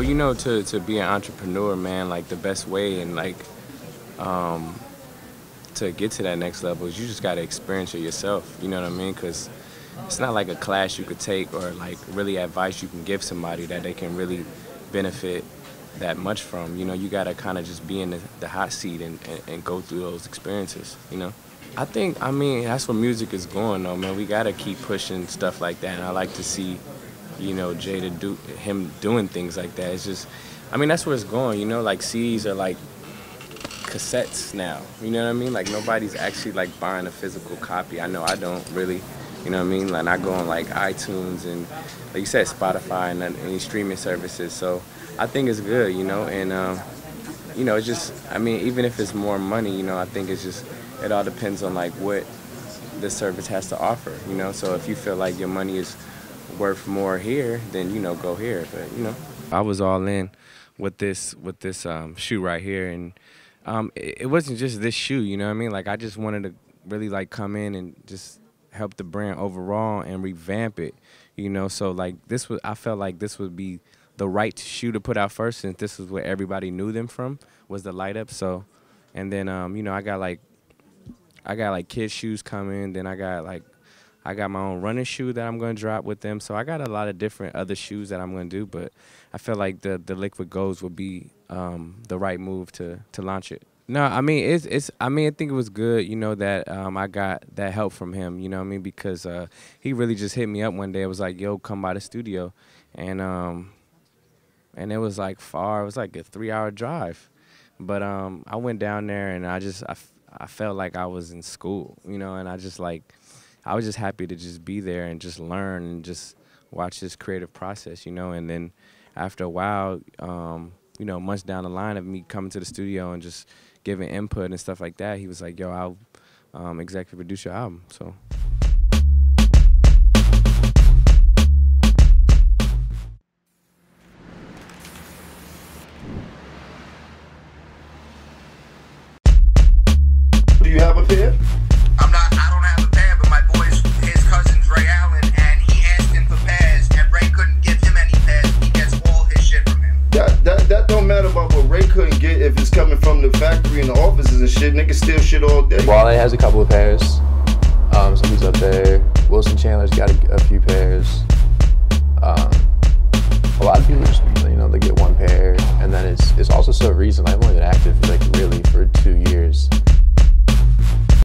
you know, to be an entrepreneur, man, like the best way and like to get to that next level is you just got to experience it yourself. You know what I mean? Because it's not like a class you could take or like really advice you can give somebody that they can really benefit that much from. You know, you got to kind of just be in the hot seat and go through those experiences, you know? I mean, that's where music is going, though, man. We got to keep pushing stuff like that. And I like to see, you know, him doing things like that. It's just, I mean, that's where it's going, you know? Like, CDs are like cassettes now, you know what I mean? Like, nobody's actually, like, buying a physical copy. I know I don't really, you know what I mean? Like, I go on, like, iTunes and, like you said, Spotify and any streaming services. So I think it's good, you know? And, you know, it's just, I mean, even if it's more money, you know, I think it's just, it all depends on, like, what the service has to offer, you know? So if you feel like your money is worth more here, then, you know, go here. But, you know, I was all in with this shoe right here. And it wasn't just this shoe, you know what I mean? Like, I just wanted to really, like, come in and just help the brand overall and revamp it, you know? So, like, I felt like this would be the right shoe to put out first, since this is where everybody knew them from, was the light up. So, and then, you know, I got kids shoes coming. Then I got my own running shoe that I'm going to drop with them. So I got a lot of different other shoes that I'm going to do, but I feel like the Liquid Golds would be the right move to launch it. No, I mean, I think it was good, you know, that I got that help from him, you know what I mean? Because he really just hit me up one day. It was like, yo, come by the studio. And it was like far. It was like a 3-hour drive. But I went down there and I felt like I was in school, you know, and I was just happy to just be there and just learn and just watch this creative process, you know. And then after a while, you know, months down the line of me coming to the studio and just giving input and stuff like that, he was like, yo, I'll executive produce your album, so. Do you have a pair? I don't have a pair, but my boy's his cousin's Ray Allen, and he asked him for pairs, and Ray couldn't give him any pairs. He gets all his shit from him. That don't matter about what Ray couldn't get if it's coming from the factory and the offices and shit. Niggas steal shit all day. Wale has a couple of pairs. So he's up there. Wilson Chandler's got a few pairs. A lot of people just, you know, they get one pair, and then it's also so recent. I've only been active for